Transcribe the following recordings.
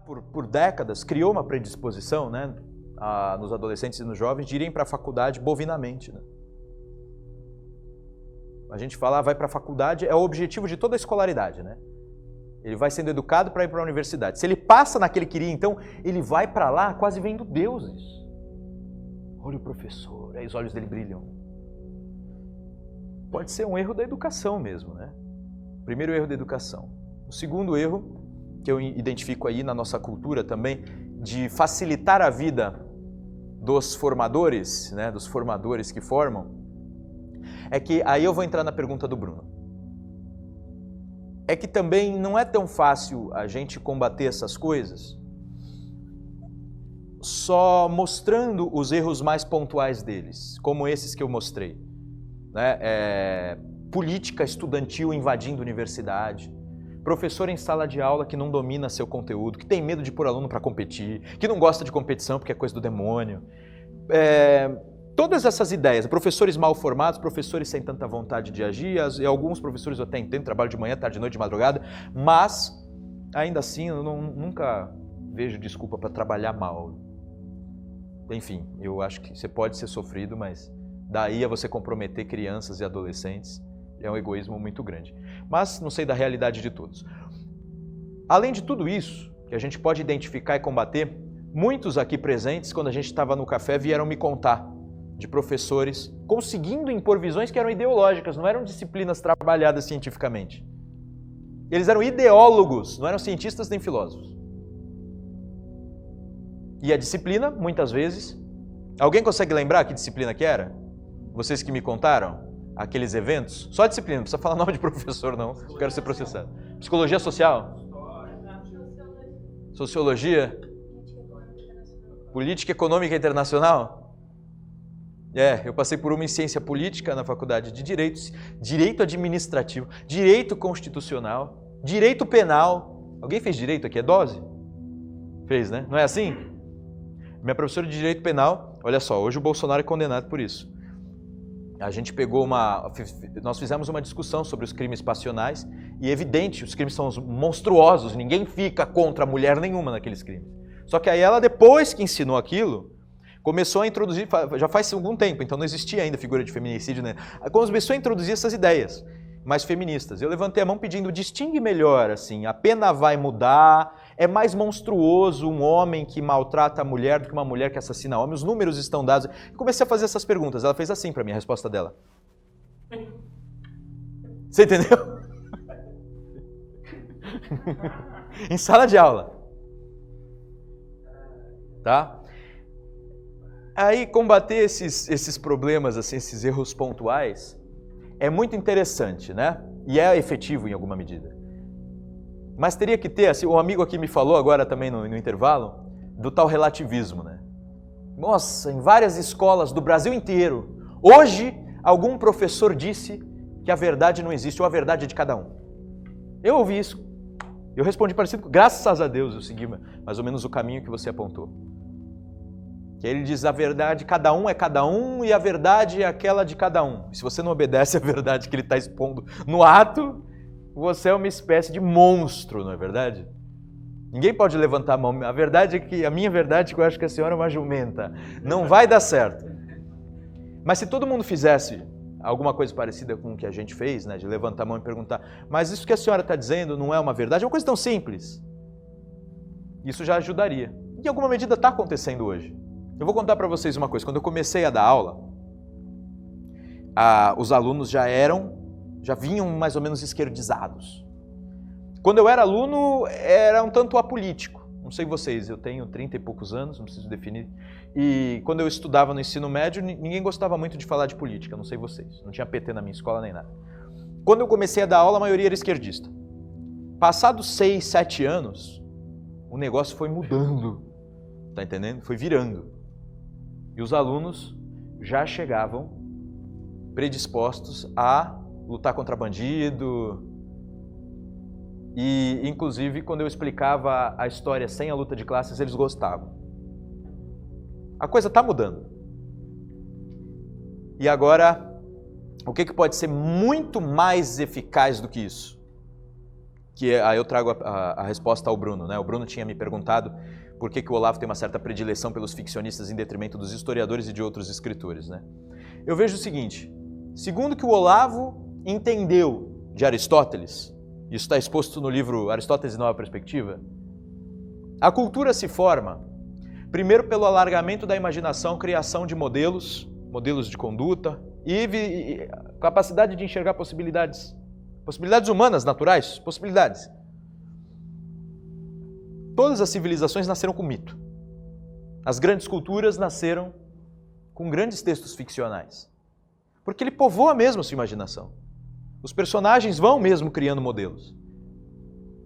por décadas, criou uma predisposição, né, nos adolescentes e nos jovens de irem para a faculdade bovinamente. Né? A gente fala, vai para a faculdade, é o objetivo de toda a escolaridade. Né? Ele vai sendo educado para ir para a universidade. Se ele passa naquele que queria, então, ele vai para lá quase vendo deuses. Olha o professor, aí os olhos dele brilham. Pode ser um erro da educação mesmo, né? Primeiro erro da educação. O segundo erro, que eu identifico aí na nossa cultura também, de facilitar a vida dos formadores, né, dos formadores que formam, é que, aí eu vou entrar na pergunta do Bruno, é que também não é tão fácil a gente combater essas coisas só mostrando os erros mais pontuais deles, como esses que eu mostrei. Né? Política estudantil invadindo universidade, professor em sala de aula que não domina seu conteúdo, que tem medo de pôr aluno para competir, que não gosta de competição porque é coisa do demônio. Todas essas ideias, professores mal formados, professores sem tanta vontade de agir, e alguns professores eu até entendo, trabalho de manhã, tarde, noite, de madrugada, mas ainda assim eu nunca vejo desculpa para trabalhar mal. Enfim, eu acho que você pode ser sofrido, mas daí a você comprometer crianças e adolescentes é um egoísmo muito grande. Mas não sei da realidade de todos. Além de tudo isso, que a gente pode identificar e combater, muitos aqui presentes, quando a gente estava no café, vieram me contar de professores conseguindo impor visões que eram ideológicas, não eram disciplinas trabalhadas cientificamente. Eles eram ideólogos, não eram cientistas nem filósofos. E a disciplina, muitas vezes... Alguém consegue lembrar que disciplina que era? Vocês que me contaram? Aqueles eventos? Só disciplina, não precisa falar nome de professor não, eu quero ser processado. Psicologia social? Sociologia? Política Econômica Internacional? Eu passei por uma em ciência política na faculdade de Direitos, Direito Administrativo, Direito Constitucional, Direito Penal. Alguém fez direito aqui? É dose? Fez, né? Não é assim? Minha professora de Direito Penal, olha só, hoje o Bolsonaro é condenado por isso. A gente nós fizemos uma discussão sobre os crimes passionais e é evidente, os crimes são monstruosos, ninguém fica contra mulher nenhuma naqueles crimes. Só que aí ela, depois que ensinou aquilo, começou a introduzir, já faz algum tempo, então não existia ainda figura de feminicídio, né? Começou a introduzir essas ideias mais feministas. Eu levantei a mão pedindo, distingue melhor, assim, a pena vai mudar, é mais monstruoso um homem que maltrata a mulher do que uma mulher que assassina homem, os números estão dados. Eu comecei a fazer essas perguntas, ela fez assim para mim, a resposta dela. Você entendeu? Em sala de aula. Tá? Aí, combater esses problemas, assim, esses erros pontuais, é muito interessante, né? E é efetivo em alguma medida. Mas teria que ter, assim, um amigo aqui me falou agora também no intervalo, do tal relativismo, né? Nossa, em várias escolas do Brasil inteiro, hoje, algum professor disse que a verdade não existe, ou a verdade é de cada um. Eu ouvi isso. Eu respondi parecido, graças a Deus, eu segui mais ou menos o caminho que você apontou. Que ele diz, a verdade, cada um é cada um e a verdade é aquela de cada um. E se você não obedece à verdade que ele está expondo no ato, você é uma espécie de monstro, não é verdade? Ninguém pode levantar a mão. A verdade é que, a minha verdade é que eu acho que a senhora é uma jumenta. Não vai dar certo. Mas se todo mundo fizesse alguma coisa parecida com o que a gente fez, né, de levantar a mão e perguntar, mas isso que a senhora está dizendo não é uma verdade? É uma coisa tão simples. Isso já ajudaria. E em alguma medida está acontecendo hoje. Eu vou contar para vocês uma coisa. Quando eu comecei a dar aula, os alunos já vinham mais ou menos esquerdizados. Quando eu era aluno, era um tanto apolítico. Não sei vocês, eu tenho 30 e poucos anos, não preciso definir. E quando eu estudava no ensino médio, ninguém gostava muito de falar de política, não sei vocês. Não tinha PT na minha escola nem nada. Quando eu comecei a dar aula, a maioria era esquerdista. Passados 6, 7 anos, o negócio foi mudando. Tá entendendo? Foi virando. E os alunos já chegavam predispostos a lutar contra bandido. E, inclusive, quando eu explicava a história sem a luta de classes, eles gostavam. A coisa está mudando. E agora, o que pode ser muito mais eficaz do que isso? aí eu trago a resposta ao Bruno, né? O Bruno tinha me perguntado por que o Olavo tem uma certa predileção pelos ficcionistas em detrimento dos historiadores e de outros escritores, né? Eu vejo o seguinte, segundo que o Olavo entendeu de Aristóteles, isso está exposto no livro Aristóteles e Nova Perspectiva, a cultura se forma, primeiro pelo alargamento da imaginação, criação de modelos de conduta e capacidade de enxergar possibilidades humanas, naturais, possibilidades. Todas as civilizações nasceram com mito. As grandes culturas nasceram com grandes textos ficcionais. Porque ele povoa mesmo a sua imaginação. Os personagens vão mesmo criando modelos.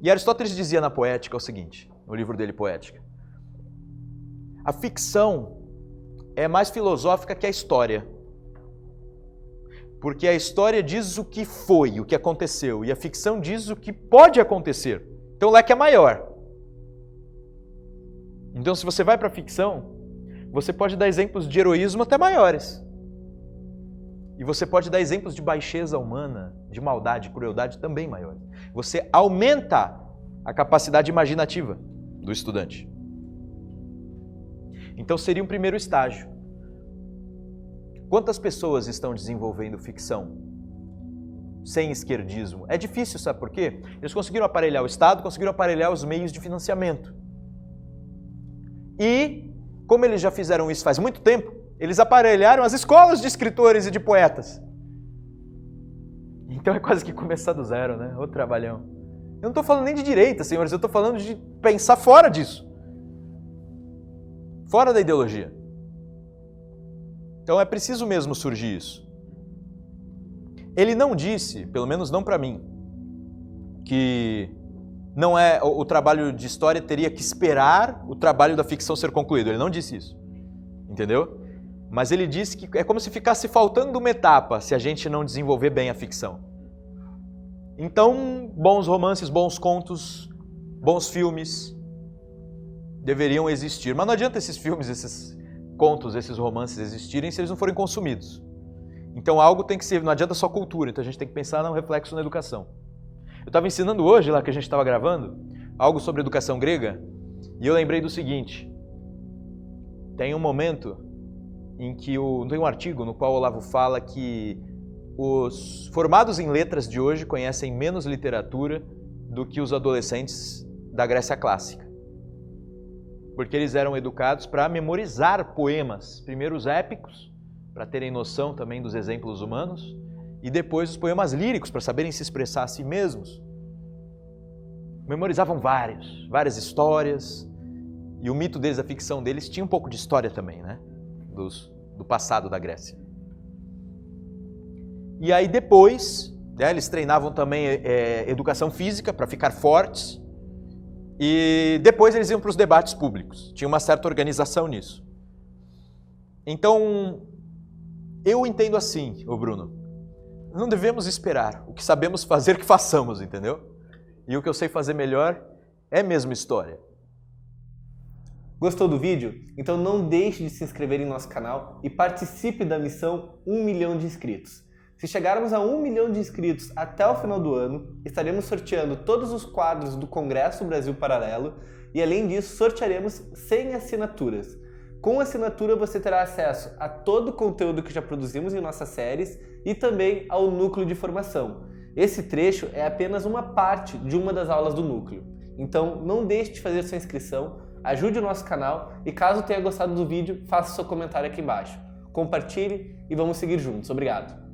E Aristóteles dizia na Poética o seguinte, no livro dele Poética: a ficção é mais filosófica que a história. Porque a história diz o que foi, o que aconteceu, e a ficção diz o que pode acontecer. Então o leque é maior. Então se você vai para a ficção, você pode dar exemplos de heroísmo até maiores. E você pode dar exemplos de baixeza humana, de maldade, crueldade também maiores. Você aumenta a capacidade imaginativa do estudante. Então seria um primeiro estágio. Quantas pessoas estão desenvolvendo ficção sem esquerdismo? É difícil, sabe por quê? Eles conseguiram aparelhar o Estado, conseguiram aparelhar os meios de financiamento. E, como eles já fizeram isso faz muito tempo, eles aparelharam as escolas de escritores e de poetas. Então é quase que começar do zero, né? Outro trabalhão. Eu não estou falando nem de direita, senhores, eu estou falando de pensar fora disso. Fora da ideologia. Então é preciso mesmo surgir isso. Ele não disse, pelo menos não para mim, que não é o trabalho de história teria que esperar o trabalho da ficção ser concluído. Ele não disse isso. Entendeu? Mas ele disse que é como se ficasse faltando uma etapa se a gente não desenvolver bem a ficção. Então, bons romances, bons contos, bons filmes deveriam existir. Mas não adianta esses filmes, esses contos, esses romances existirem se eles não forem consumidos. Então algo tem que ser, não adianta só cultura, então a gente tem que pensar no reflexo na educação. Eu estava ensinando hoje, lá que a gente estava gravando, algo sobre educação grega, e eu lembrei do seguinte, tem um momento em que tem um artigo no qual o Olavo fala que os formados em letras de hoje conhecem menos literatura do que os adolescentes da Grécia Clássica. Porque eles eram educados para memorizar poemas, primeiro os épicos, para terem noção também dos exemplos humanos, e depois os poemas líricos, para saberem se expressar a si mesmos. Memorizavam várias histórias, e o mito deles, a ficção deles, tinha um pouco de história também, né? Do passado da Grécia. E aí depois, né, eles treinavam também educação física para ficar fortes, e depois eles iam para os debates públicos. Tinha uma certa organização nisso. Então, eu entendo assim, ô Bruno, não devemos esperar. O que sabemos fazer, que façamos, entendeu? E o que eu sei fazer melhor é mesmo história. Gostou do vídeo? Então não deixe de se inscrever em nosso canal e participe da missão 1 milhão de inscritos. Se chegarmos a 1 milhão de inscritos até o final do ano, estaremos sorteando todos os quadros do Congresso Brasil Paralelo e, além disso, sortearemos 100 assinaturas. Com a assinatura você terá acesso a todo o conteúdo que já produzimos em nossas séries e também ao núcleo de formação. Esse trecho é apenas uma parte de uma das aulas do núcleo. Então não deixe de fazer sua inscrição, ajude o nosso canal e caso tenha gostado do vídeo, faça seu comentário aqui embaixo. Compartilhe e vamos seguir juntos. Obrigado!